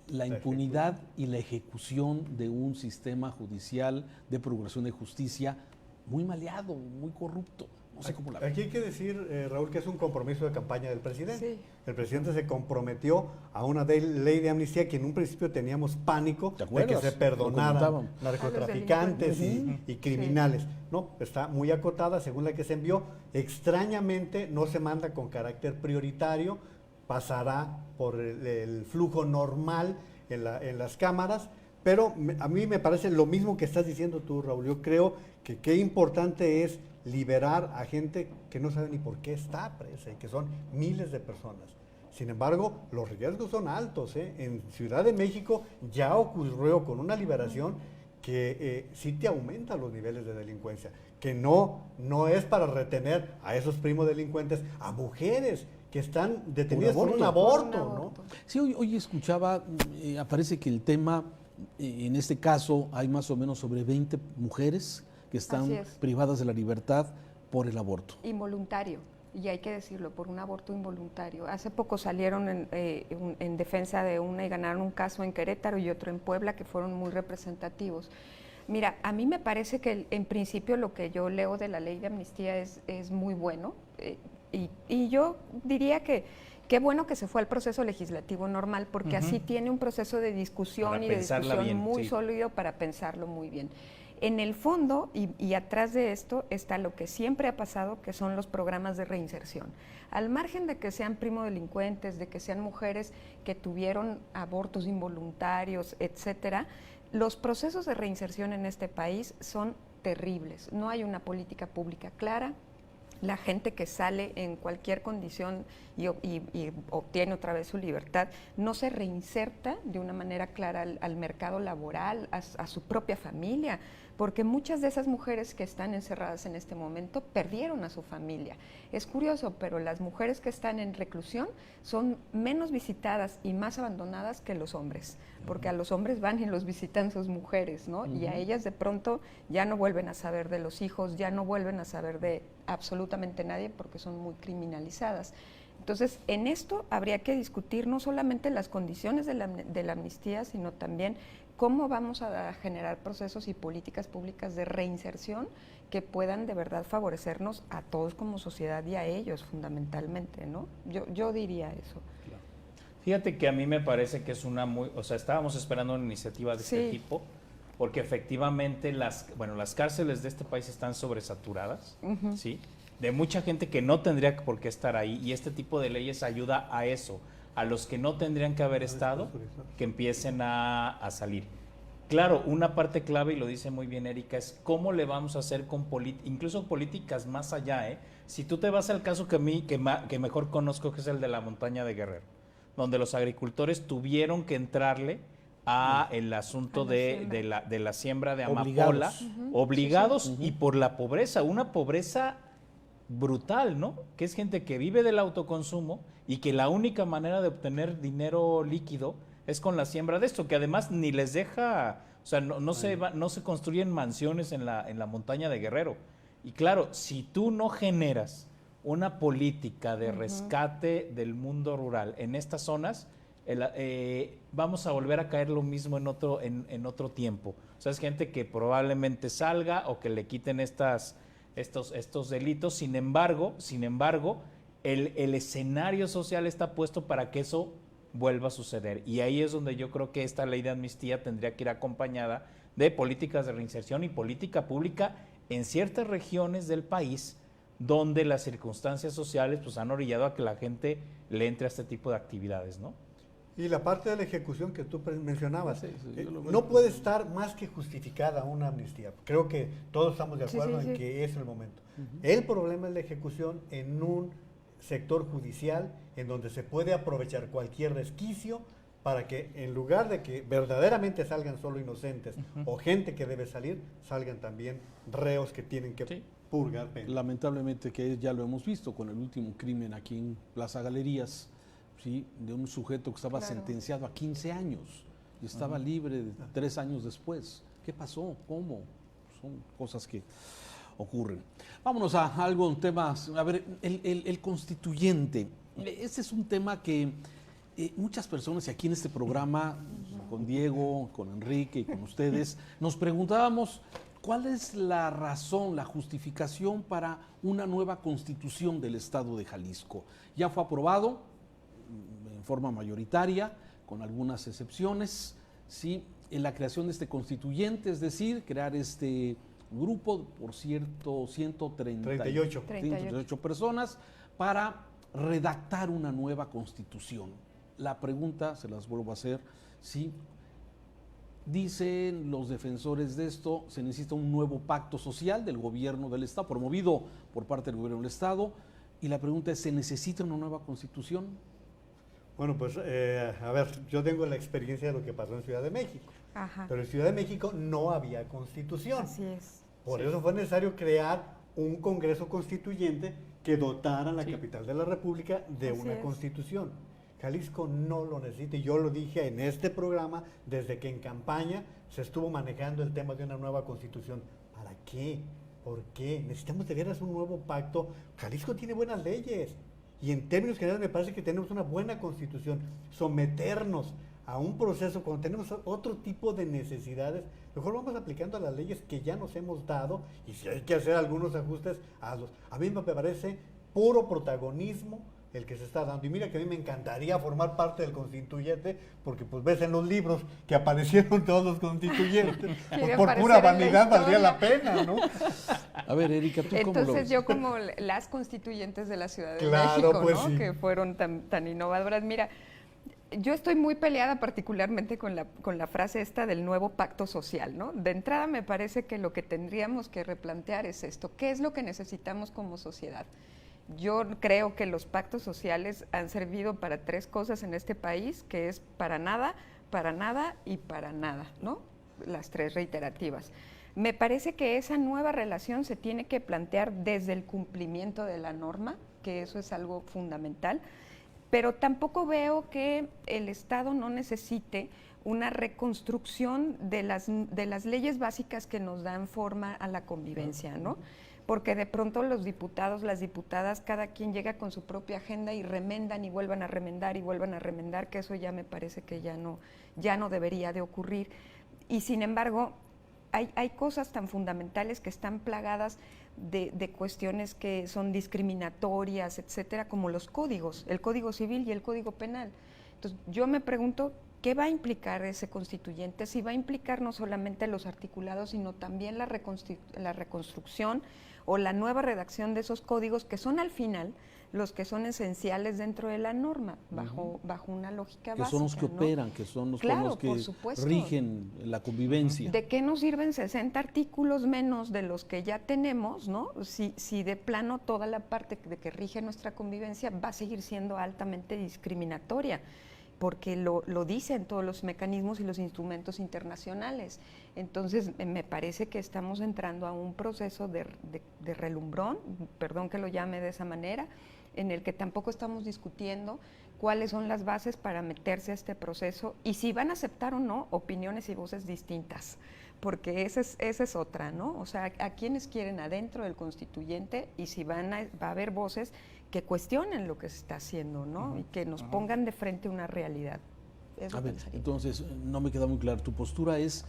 la impunidad y la ejecución de un sistema judicial de procuración de justicia muy maleado, muy corrupto. No sé cómo la ven. Aquí hay que decir, Raúl, que es un compromiso de campaña del presidente. Sí. El presidente se comprometió a una ley de amnistía que en un principio teníamos pánico de que se perdonaran narcotraficantes y criminales. No, está muy acotada según la que se envió. Extrañamente no se manda con carácter prioritario, pasará por el flujo normal en las cámaras. Pero a mí me parece lo mismo que estás diciendo tú, Raúl. Yo creo que qué importante es liberar a gente que no sabe ni por qué está presa y que son miles de personas. Sin embargo, los riesgos son altos. En Ciudad de México ya ocurrió con una liberación que sí te aumenta los niveles de delincuencia, que no es para retener a esos primodelincuentes, a mujeres que están detenidas por un aborto, ¿no? Sí, hoy escuchaba, aparece que el tema, en este caso hay más o menos sobre 20 mujeres que están privadas de la libertad por el aborto. Involuntario, y hay que decirlo, por un aborto involuntario. Hace poco salieron en defensa de una y ganaron un caso en Querétaro y otro en Puebla que fueron muy representativos. Mira, a mí me parece que en principio lo que yo leo de la ley de amnistía es muy bueno, y yo diría que qué bueno que se fue al proceso legislativo normal, porque así tiene un proceso de discusión y de discusión bien, muy sólido para pensarlo muy bien. En el fondo y atrás de esto está lo que siempre ha pasado, que son los programas de reinserción. Al margen de que sean primodelincuentes, de que sean mujeres que tuvieron abortos involuntarios, etcétera, los procesos de reinserción en este país son terribles. No hay una política pública clara. La gente que sale en cualquier condición y obtiene otra vez su libertad, no se reinserta de una manera clara al mercado laboral, a su propia familia, porque muchas de esas mujeres que están encerradas en este momento perdieron a su familia. Es curioso, pero las mujeres que están en reclusión son menos visitadas y más abandonadas que los hombres, porque a los hombres van y los visitan sus mujeres, ¿no? Y a ellas de pronto ya no vuelven a saber de los hijos, ya no vuelven a saber de absolutamente nadie porque son muy criminalizadas. Entonces, en esto habría que discutir no solamente las condiciones de la amnistía, sino también cómo vamos a generar procesos y políticas públicas de reinserción que puedan de verdad favorecernos a todos como sociedad y a ellos fundamentalmente, ¿no? Yo diría eso. Fíjate que a mí me parece que es estábamos esperando una iniciativa de este tipo, porque efectivamente las cárceles de este país están sobresaturadas, ¿sí? De mucha gente que no tendría por qué estar ahí, y este tipo de leyes ayuda a eso, a los que no tendrían que haber estado, que empiecen a salir. Claro, una parte clave, y lo dice muy bien Erika, es cómo le vamos a hacer con incluso políticas más allá. Si tú te vas al caso que mejor conozco, que es el de la montaña de Guerrero, donde los agricultores tuvieron que entrarle a el asunto de la siembra de amapola, obligados y por la pobreza, una pobreza brutal, ¿no? Que es gente que vive del autoconsumo y que la única manera de obtener dinero líquido es con la siembra de esto, que además ni les deja, o sea, no se construyen mansiones en la montaña de Guerrero. Y claro, si tú no generas una política de rescate del mundo rural en estas zonas, vamos a volver a caer lo mismo en otro tiempo. O sea, es gente que probablemente salga o que le quiten estos delitos. Sin embargo, el escenario social está puesto para que eso vuelva a suceder. Y ahí es donde yo creo que esta ley de amnistía tendría que ir acompañada de políticas de reinserción y política pública en ciertas regiones del país donde las circunstancias sociales pues han orillado a que la gente le entre a este tipo de actividades, ¿no? Y la parte de la ejecución que tú mencionabas, no puede estar más que justificada una amnistía. Creo que todos estamos de acuerdo en que es el momento. El problema es la ejecución en un sector judicial en donde se puede aprovechar cualquier resquicio para que en lugar de que verdaderamente salgan solo inocentes o gente que debe salir, salgan también reos que tienen que purgar pena. Lamentablemente, que ya lo hemos visto con el último crimen aquí en Plaza Galerías, ¿sí? De un sujeto que estaba sentenciado a 15 años y estaba libre 3 años después. ¿Qué pasó? ¿Cómo? Son cosas que ocurren. Vámonos a algo, un tema, a ver, el constituyente. Este es un tema que muchas personas, y aquí en este programa, con Diego, con Enrique y con ustedes, nos preguntábamos cuál es la razón, la justificación para una nueva constitución del Estado de Jalisco. Ya fue aprobado en forma mayoritaria, con algunas excepciones, ¿sí? En la creación de este constituyente, es decir, crear este grupo, por cierto, 138 personas, para redactar una nueva constitución. La pregunta, se las vuelvo a hacer, ¿sí? Dicen los defensores de esto, se necesita un nuevo pacto social del gobierno del Estado, promovido por parte del gobierno del Estado, y la pregunta es, ¿se necesita una nueva constitución? Bueno, pues, a ver, yo tengo la experiencia de lo que pasó en Ciudad de México. Ajá. Pero en Ciudad de México no había constitución. Así es. Por eso fue necesario crear un Congreso Constituyente que dotara a la capital de la República de una constitución. Jalisco no lo necesita, y yo lo dije en este programa desde que en campaña se estuvo manejando el tema de una nueva constitución. ¿Para qué? ¿Por qué? Necesitamos de veras un nuevo pacto. Jalisco tiene buenas leyes. Y en términos generales me parece que tenemos una buena constitución. Someternos a un proceso cuando tenemos otro tipo de necesidades, mejor vamos aplicando las leyes que ya nos hemos dado, y si hay que hacer algunos ajustes, hazlos. A mí me parece puro protagonismo el que se está dando. Y mira que a mí me encantaría formar parte del constituyente, porque pues ves en los libros que aparecieron todos los constituyentes. Pues por pura vanidad valdría la pena, ¿no? A ver, Erika, ¿tú cómo lo ves? Entonces yo como las constituyentes de la Ciudad de Claro, México, pues, ¿no? sí. Que fueron tan innovadoras. Mira, yo estoy muy peleada particularmente con la frase esta del nuevo pacto social, ¿no? De entrada me parece que lo que tendríamos que replantear es esto. ¿Qué es lo que necesitamos como sociedad? Yo creo que los pactos sociales han servido para 3 cosas en este país, que es para nada y para nada, ¿no? Las 3 reiterativas. Me parece que esa nueva relación se tiene que plantear desde el cumplimiento de la norma, que eso es algo fundamental, pero tampoco veo que el Estado no necesite una reconstrucción de las leyes básicas que nos dan forma a la convivencia, ¿no? Porque de pronto los diputados, las diputadas, cada quien llega con su propia agenda y remendan y vuelvan a remendar y vuelvan a remendar, que eso ya me parece que ya no debería de ocurrir. Y sin embargo, hay cosas tan fundamentales que están plagadas de cuestiones que son discriminatorias, etcétera, como los códigos, el Código Civil y el Código Penal. Entonces, yo me pregunto, ¿qué va a implicar ese constituyente? Si va a implicar no solamente los articulados, sino también la reconstrucción o la nueva redacción de esos códigos que son al final los que son esenciales dentro de la norma, bajo una lógica básica. Que son los que operan, que son los, con los que rigen la convivencia. ¿De qué nos sirven 60 artículos menos de los que ya tenemos, ¿no? Si de plano toda la parte de que rige nuestra convivencia va a seguir siendo altamente discriminatoria, porque lo dicen todos los mecanismos y los instrumentos internacionales. Entonces, me parece que estamos entrando a un proceso de relumbrón, perdón que lo llame de esa manera, en el que tampoco estamos discutiendo cuáles son las bases para meterse a este proceso y si van a aceptar o no opiniones y voces distintas, porque esa es otra, ¿no? O sea, a quienes quieren adentro del constituyente y si va a haber voces que cuestionen lo que se está haciendo, ¿no? Y que nos pongan de frente una realidad. Eso a ver, pensaría. entonces, no me queda muy claro. ¿Tu postura es,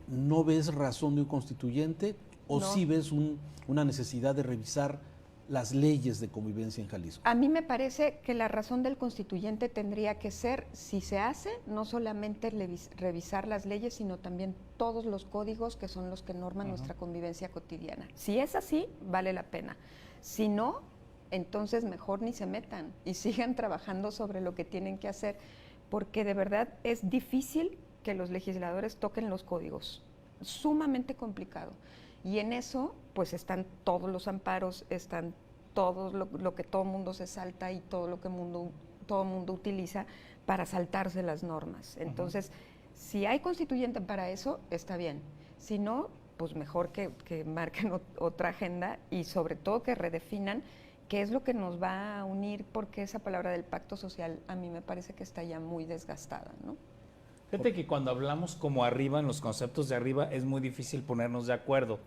no ves razón de un constituyente o sí ves una necesidad de revisar las leyes de convivencia en Jalisco? A mí me parece que la razón del constituyente tendría que ser, si se hace, no solamente revisar las leyes, sino también todos los códigos que son los que norman nuestra convivencia cotidiana. Si es así, vale la pena. Si no, entonces mejor ni se metan y sigan trabajando sobre lo que tienen que hacer, porque de verdad es difícil que los legisladores toquen los códigos, sumamente complicado. Y en eso, pues están todos los amparos, están todo lo que todo mundo se salta y todo lo que todo mundo utiliza para saltarse las normas. Entonces, si hay constituyente para eso, está bien. Si no, pues mejor que marquen otra agenda y sobre todo que redefinan qué es lo que nos va a unir, porque esa palabra del pacto social a mí me parece que está ya muy desgastada, ¿no? Fíjate que cuando hablamos como arriba, en los conceptos de arriba, es muy difícil ponernos de acuerdo,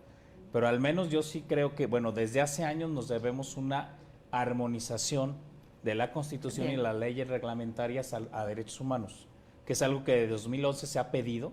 pero al menos yo sí creo que, bueno, desde hace años nos debemos una armonización de la Constitución y las leyes reglamentarias a derechos humanos, que es algo que de 2011 se ha pedido,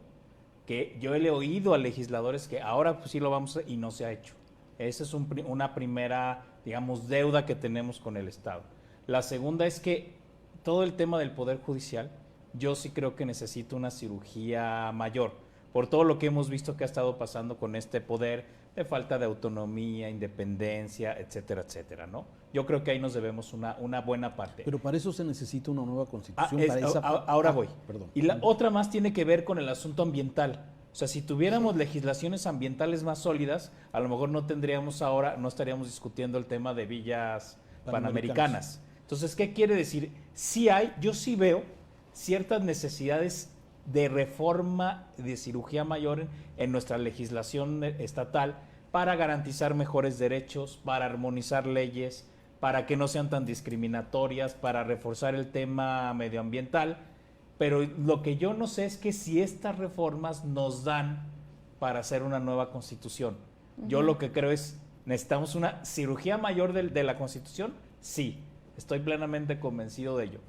que yo he oído a legisladores que ahora pues sí lo vamos a hacer y no se ha hecho. Esa es una primera, digamos, deuda que tenemos con el Estado. La segunda es que todo el tema del Poder Judicial, yo sí creo que necesita una cirugía mayor, por todo lo que hemos visto que ha estado pasando con este poder, de falta de autonomía, independencia, etcétera, etcétera, ¿no? Yo creo que ahí nos debemos una buena parte. Pero para eso se necesita una nueva constitución. Ahora voy. Perdón. Y la otra más tiene que ver con el asunto ambiental. O sea, si tuviéramos legislaciones ambientales más sólidas, a lo mejor no estaríamos discutiendo el tema de villas panamericanas. Entonces, ¿qué quiere decir? Yo sí veo ciertas necesidades de reforma, de cirugía mayor en nuestra legislación estatal para garantizar mejores derechos, para armonizar leyes, para que no sean tan discriminatorias, para reforzar el tema medioambiental. Pero lo que yo no sé es que si estas reformas nos dan para hacer una nueva constitución. Yo lo que creo es, ¿necesitamos una cirugía mayor de la Constitución? Sí, estoy plenamente convencido de ello.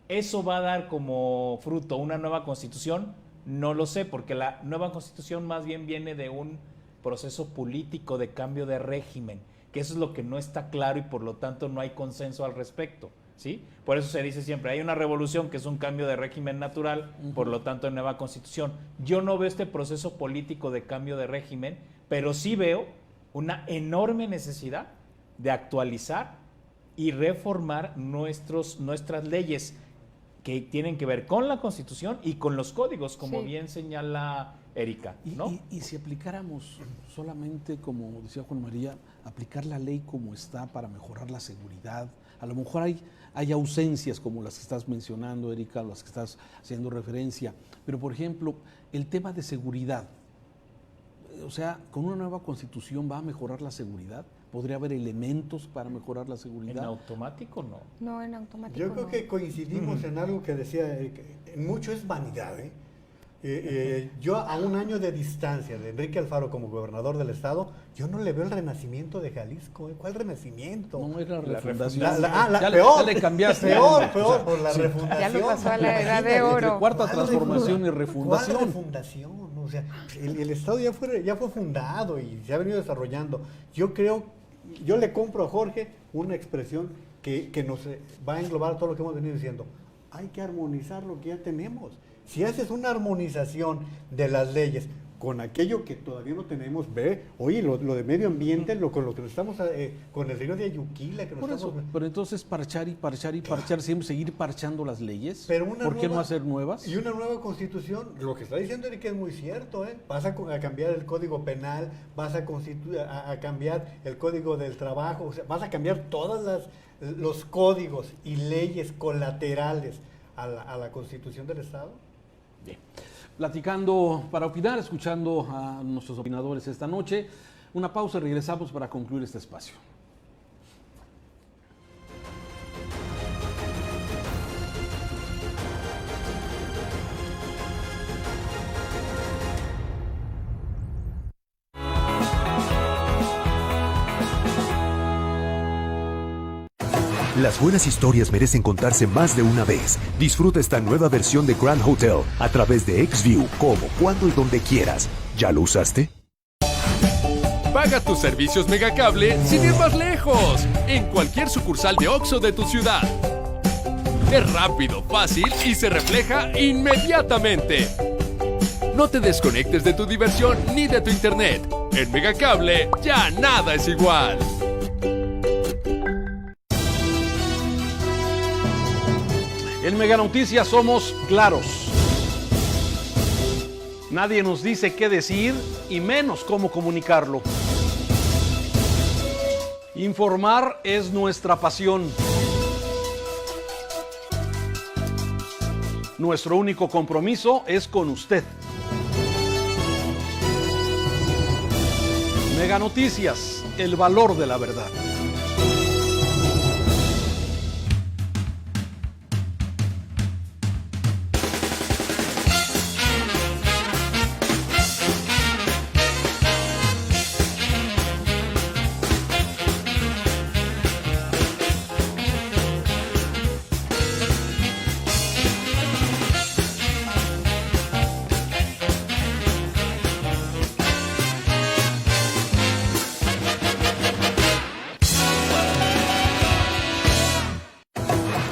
¿Eso va a dar como fruto una nueva Constitución? No lo sé, porque la nueva Constitución más bien viene de un proceso político de cambio de régimen, que eso es lo que no está claro y por lo tanto no hay consenso al respecto, ¿sí? Por eso se dice siempre, hay una revolución que es un cambio de régimen natural, por lo tanto nueva Constitución. Yo no veo este proceso político de cambio de régimen, pero sí veo una enorme necesidad de actualizar y reformar nuestras leyes que tienen que ver con la Constitución y con los códigos, como bien señala Erika, ¿no? Y si aplicáramos solamente, como decía Juan María, aplicar la ley como está para mejorar la seguridad, a lo mejor hay ausencias como las que estás mencionando, Erika, las que estás haciendo referencia, pero por ejemplo, el tema de seguridad, o sea, ¿con una nueva Constitución va a mejorar la seguridad? ¿Podría haber elementos para mejorar la seguridad? ¿En automático no? No, en automático Yo creo que coincidimos en algo que decía, mucho es vanidad, yo a un año de distancia de Enrique Alfaro como gobernador del estado, yo no le veo el renacimiento de Jalisco. ¿Cuál renacimiento? No, era la refundación. Peor. Ya le cambiaste. Peor, por la refundación. Ya lo pasó a la edad de oro. Entre cuarta transformación y refundación. ¿Cuál refundación? O sea, el estado ya fue fundado y se ha venido desarrollando. Yo le compro a Jorge una expresión que nos va a englobar todo lo que hemos venido diciendo. Hay que armonizar lo que ya tenemos. Si haces una armonización de las leyes con aquello que todavía no tenemos, lo de medio ambiente, con lo que nos estamos, con el río de Ayuquila, que nos estamos... Pero entonces parchar, siempre seguir parchando las leyes, pero ¿por qué no hacer nuevas? Y una nueva Constitución, lo que está diciendo Erika es muy cierto, vas a cambiar el Código Penal, vas a cambiar el Código del Trabajo, o sea, vas a cambiar todos los códigos y leyes colaterales a la Constitución del Estado. Bien. Platicando para opinar, escuchando a nuestros opinadores esta noche. Una pausa y regresamos para concluir este espacio. Las buenas historias merecen contarse más de una vez. Disfruta esta nueva versión de Grand Hotel a través de XView, como, cuando y donde quieras. ¿Ya lo usaste? Paga tus servicios Megacable sin ir más lejos, en cualquier sucursal de OXXO de tu ciudad. Es rápido, fácil y se refleja inmediatamente. No te desconectes de tu diversión ni de tu internet. En Megacable ya nada es igual. En Mega Noticias somos claros. Nadie nos dice qué decir y menos cómo comunicarlo. Informar es nuestra pasión. Nuestro único compromiso es con usted. Mega Noticias, el valor de la verdad.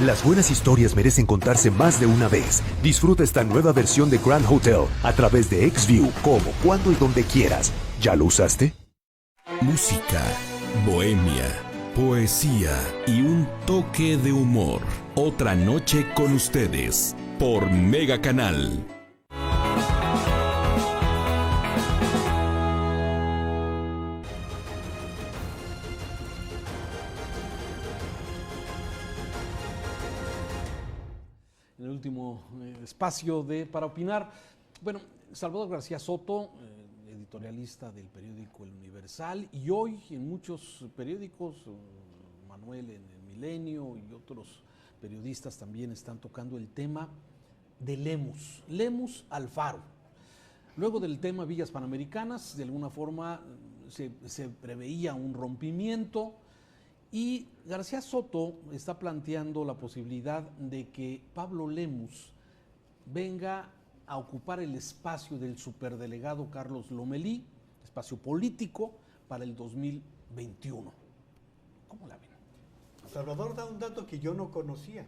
Las buenas historias merecen contarse más de una vez. Disfruta esta nueva versión de Grand Hotel a través de XView, como, cuando y donde quieras. ¿Ya lo usaste? Música, bohemia, poesía y un toque de humor. Otra noche con ustedes por Mega Canal. En el último espacio para opinar, bueno, Salvador García Soto, editorialista del periódico El Universal, y hoy en muchos periódicos, Manuel en El Milenio y otros periodistas también están tocando el tema de Lemus Alfaro. Luego del tema Villas Panamericanas, de alguna forma se preveía un rompimiento. Y García Soto está planteando la posibilidad de que Pablo Lemus venga a ocupar el espacio del superdelegado Carlos Lomelí, espacio político, para el 2021. ¿Cómo la ven? Salvador da un dato que yo no conocía,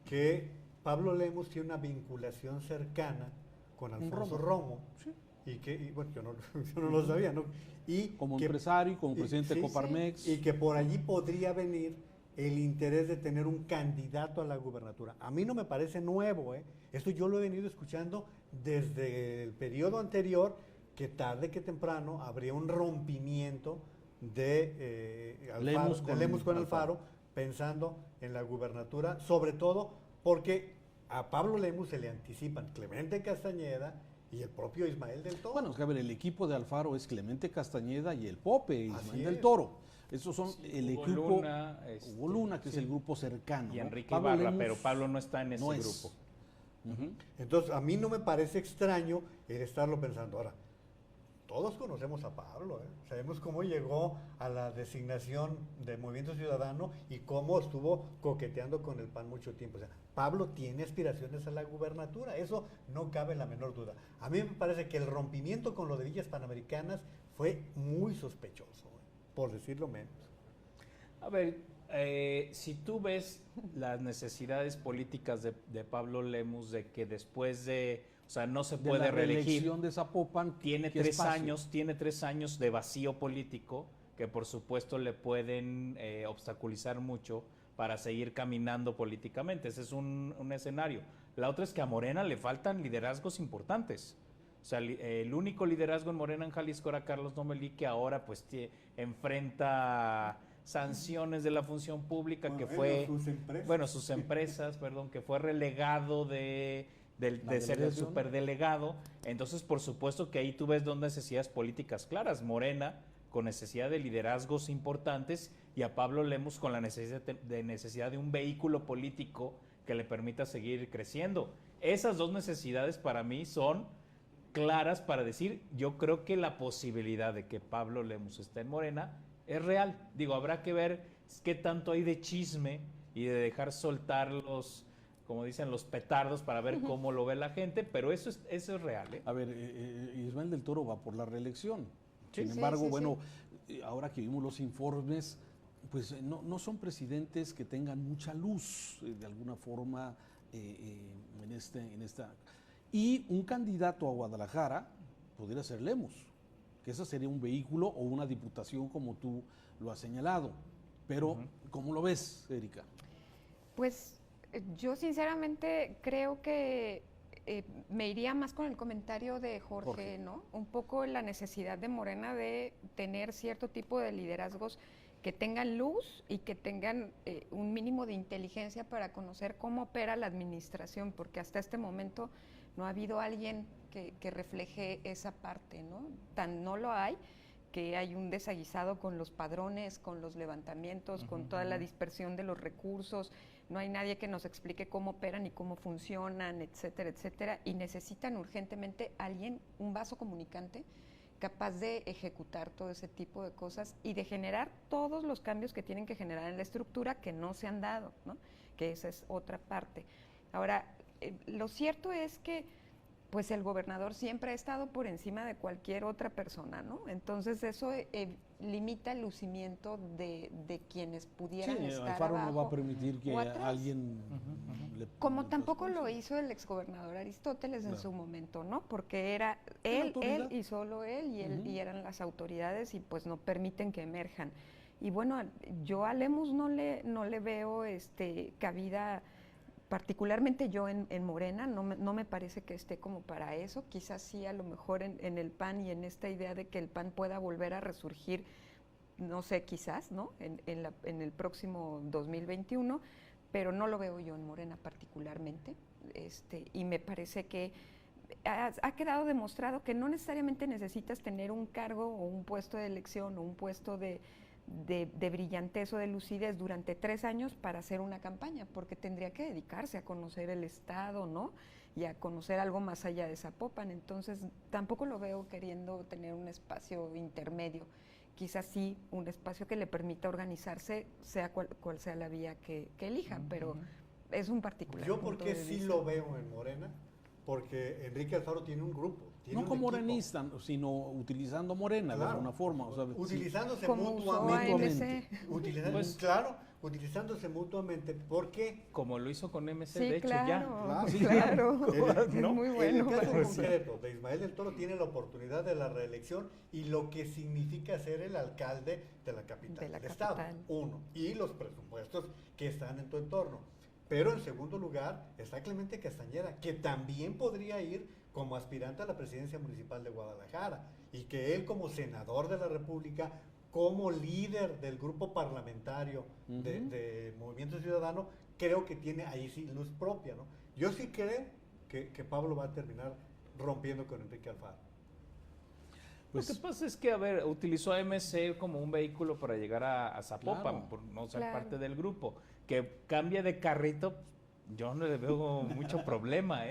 que Pablo Lemus tiene una vinculación cercana con Alfonso Romo. Sí. Y bueno, yo no lo sabía, ¿no? Y como empresario, como presidente de Coparmex. Sí, y que por allí podría venir el interés de tener un candidato a la gubernatura. A mí no me parece nuevo, ¿eh? Esto yo lo he venido escuchando desde el periodo anterior, que tarde que temprano habría un rompimiento de Lemus con Alfaro, pensando en la gubernatura, sobre todo porque a Pablo Lemus se le anticipan Clemente Castañeda y el propio Ismael del Toro. Bueno, es que a ver, el equipo de Alfaro es Clemente Castañeda y el Pope, Ismael del Toro. Esos son el equipo. Hugo Luna, que es el grupo cercano. Y Enrique Pablo Ibarra, Lemus pero Pablo no está en ese grupo. Entonces, a mí no me parece extraño el estarlo pensando. Ahora, todos conocemos a Pablo, ¿eh? Sabemos cómo llegó a la designación de Movimiento Ciudadano y cómo estuvo coqueteando con el PAN mucho tiempo. O sea, Pablo tiene aspiraciones a la gubernatura, eso no cabe la menor duda. A mí me parece que el rompimiento con lo de Villas Panamericanas fue muy sospechoso, por decirlo menos. A ver, si tú ves las necesidades políticas de Pablo Lemus, de que después de, o sea, no se puede la reelegir, reelección de Zapopan, tiene 3 años de vacío político que por supuesto le pueden obstaculizar mucho para seguir caminando políticamente. Ese es un escenario. La otra es que a Morena le faltan liderazgos importantes. O sea, el único liderazgo en Morena en Jalisco era Carlos Lomelí, que ahora pues enfrenta sanciones de la función pública, bueno, que fue sus empresas, que fue relegado de ser el superdelegado. Entonces, por supuesto que ahí tú ves dos necesidades políticas claras: Morena con necesidad de liderazgos importantes y a Pablo Lemus con la necesidad de un vehículo político que le permita seguir creciendo. Esas dos necesidades para mí son claras para decir, yo creo que la posibilidad de que Pablo Lemus esté en Morena es real. Digo, habrá que ver qué tanto hay de chisme y de dejar soltar los, como dicen, los petardos para ver cómo lo ve la gente, pero eso es real, ¿eh? A ver, Ismael del Toro va por la reelección. Sin embargo, ahora que vimos los informes, pues no son presidentes que tengan mucha luz de alguna forma en esta. Y un candidato a Guadalajara podría ser Lemus, que ese sería un vehículo o una diputación como tú lo has señalado. Pero, ¿cómo lo ves, Erika? Pues yo sinceramente creo que me iría más con el comentario de Jorge, ¿no? Un poco la necesidad de Morena de tener cierto tipo de liderazgos que tengan luz y que tengan un mínimo de inteligencia para conocer cómo opera la administración, porque hasta este momento no ha habido alguien que refleje esa parte, ¿no? No lo hay, que hay un desaguisado con los padrones, con los levantamientos, con toda la dispersión de los recursos, no hay nadie que nos explique cómo operan y cómo funcionan, etcétera, etcétera, y necesitan urgentemente un vaso comunicante capaz de ejecutar todo ese tipo de cosas y de generar todos los cambios que tienen que generar en la estructura que no se han dado, ¿no? Que esa es otra parte. Ahora, lo cierto es que pues el gobernador siempre ha estado por encima de cualquier otra persona, ¿no? Entonces eso limita el lucimiento de quienes pudieran estar Alfaro abajo no va a permitir que alguien... Como tampoco lo hizo el exgobernador Aristóteles en su momento, ¿no? Porque era él y solo él, y eran las autoridades y pues no permiten que emerjan. Y bueno, yo a Lemus no le veo cabida, particularmente yo en Morena, no me parece que esté como para eso. Quizás sí, a lo mejor en el PAN y en esta idea de que el PAN pueda volver a resurgir, no sé, quizás, ¿no? En el próximo 2021, pero no lo veo yo en Morena particularmente, y me parece que ha quedado demostrado que no necesariamente necesitas tener un cargo o un puesto de elección o un puesto de brillantez o de lucidez durante 3 años para hacer una campaña, porque tendría que dedicarse a conocer el Estado, ¿no? Y a conocer algo más allá de Zapopan. Entonces, tampoco lo veo queriendo tener un espacio intermedio. Quizás sí, un espacio que le permita organizarse, sea cual sea la vía que elijan, pero es un particular. Yo porque sí lo veo en Morena, porque Enrique Alfaro tiene un grupo. No como morenista, sino utilizando Morena, claro, de alguna forma. O sea, utilizándose sí, mutuamente. Utilizándose mutuamente. ¿Por qué? Como lo hizo con MC, sí, de hecho, claro, ya. Claro. ¿No? Muy bueno. En el caso concreto de Ismael del Toro tiene la oportunidad de la reelección y lo que significa ser el alcalde de la capital del Estado. Uno. Y los presupuestos que están en tu entorno. Pero en segundo lugar está Clemente Castañeda, que también podría ir como aspirante a la presidencia municipal de Guadalajara, y que él como senador de la República, como líder del grupo parlamentario de Movimiento Ciudadano, creo que tiene ahí sí luz propia, ¿no? Yo sí creo que Pablo va a terminar rompiendo con Enrique Alfaro. Pues, lo que pasa es que, utilizó a MC como un vehículo para llegar a Zapopan, claro, por no ser parte del grupo. Que cambie de carrito, yo no le veo mucho problema,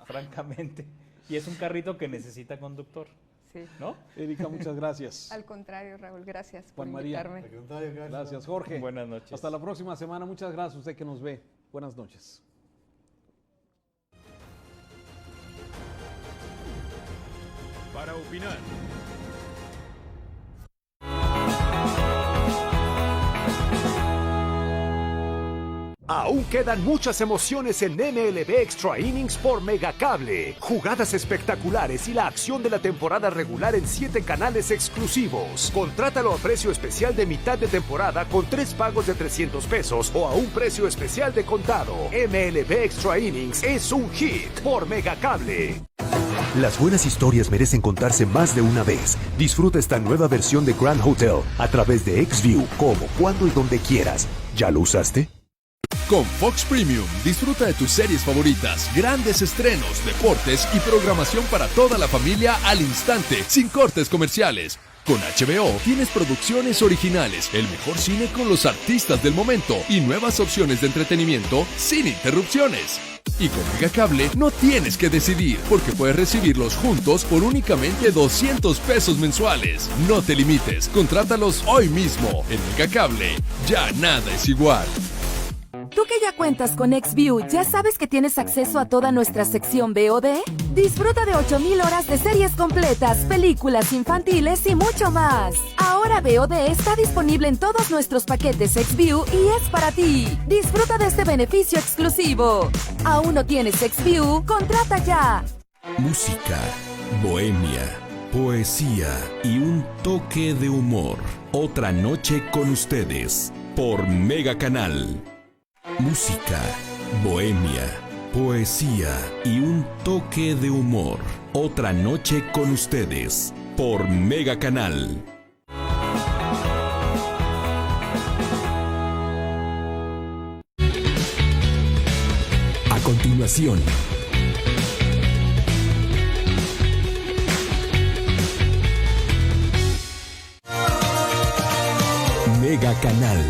francamente. Y es un carrito que necesita conductor. Sí. ¿No? Erika, muchas gracias. Al contrario, Raúl, gracias por Juan María, invitarme. Gracias, Jorge. Buenas noches. Hasta la próxima semana. Muchas gracias a usted que nos ve. Buenas noches. Para opinar. Aún quedan muchas emociones en MLB Extra Innings por Megacable. Jugadas espectaculares y la acción de la temporada regular en 7 canales exclusivos. Contrátalo a precio especial de mitad de temporada con 3 pagos de $300 o a un precio especial de contado. MLB Extra Innings es un hit por Megacable. Las buenas historias merecen contarse más de una vez. Disfruta esta nueva versión de Grand Hotel a través de XView, como, cuando y donde quieras. ¿Ya lo usaste? Con Fox Premium, disfruta de tus series favoritas, grandes estrenos, deportes y programación para toda la familia al instante, sin cortes comerciales. Con HBO tienes producciones originales, el mejor cine con los artistas del momento y nuevas opciones de entretenimiento sin interrupciones. Y con Megacable no tienes que decidir, porque puedes recibirlos juntos por únicamente $200 mensuales. No te limites, contrátalos hoy mismo. En Megacable, ya nada es igual. Tú que ya cuentas con XView, ¿ya sabes que tienes acceso a toda nuestra sección VOD? Disfruta de 8,000 horas de series completas, películas infantiles y mucho más. Ahora VOD está disponible en todos nuestros paquetes XView y es para ti. Disfruta de este beneficio exclusivo. ¿Aún no tienes XView? ¡Contrata ya! Música, bohemia, poesía y un toque de humor. Otra noche con ustedes por Mega Canal. Música, bohemia, poesía y un toque de humor. Otra noche con ustedes por Mega Canal. A continuación, Mega Canal.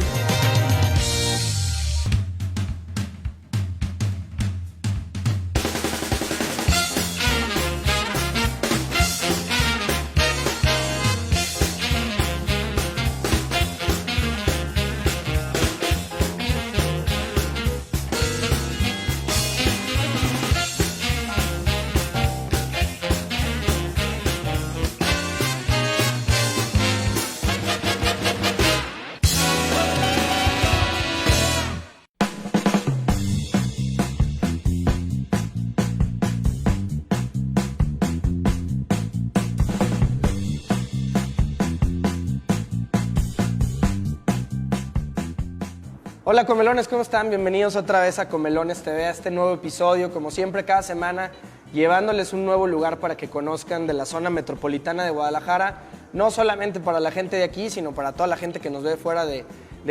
Hola Comelones, ¿cómo están? Bienvenidos otra vez a Comelones TV, a este nuevo episodio, como siempre cada semana, llevándoles un nuevo lugar para que conozcan de la zona metropolitana de Guadalajara, no solamente para la gente de aquí, sino para toda la gente que nos ve fuera de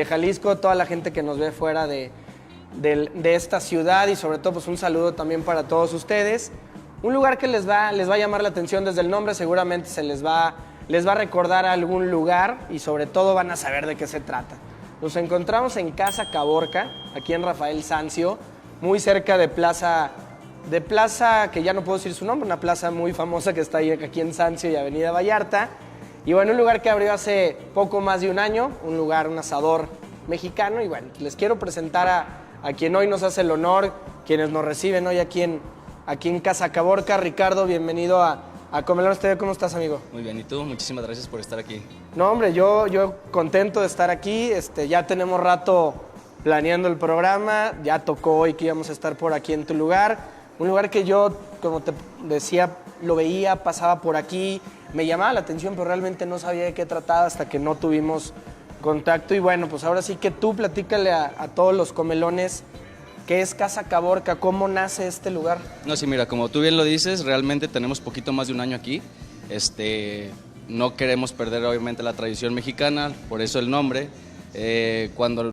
Jalisco, toda la gente que nos ve fuera de esta ciudad y sobre todo pues un saludo también para todos ustedes. Un lugar que les va a llamar la atención desde el nombre, seguramente les va a recordar a algún lugar y sobre todo van a saber de qué se trata. Nos encontramos en Casa Caborca, aquí en Rafael Sanzio, muy cerca de plaza que ya no puedo decir su nombre, una plaza muy famosa que está aquí en Sanzio y Avenida Vallarta. Y bueno, un lugar que abrió hace poco más de un año, un asador mexicano. Y bueno, les quiero presentar a quien hoy nos hace el honor, quienes nos reciben hoy aquí en Casa Caborca. Ricardo, bienvenido a Comelones TV. ¿Cómo estás, amigo? Muy bien, ¿y tú? Muchísimas gracias por estar aquí. No, hombre, yo contento de estar aquí. Ya tenemos rato planeando el programa. Ya tocó hoy que íbamos a estar por aquí en tu lugar. Un lugar que yo, como te decía, lo veía, pasaba por aquí. Me llamaba la atención, pero realmente no sabía de qué trataba hasta que no tuvimos contacto. Y bueno, pues ahora sí que tú platícale a todos los comelones qué es Casa Caborca, cómo nace este lugar. No, sí, mira, como tú bien lo dices, realmente tenemos poquito más de un año aquí. No queremos perder obviamente la tradición mexicana, por eso el nombre. Cuando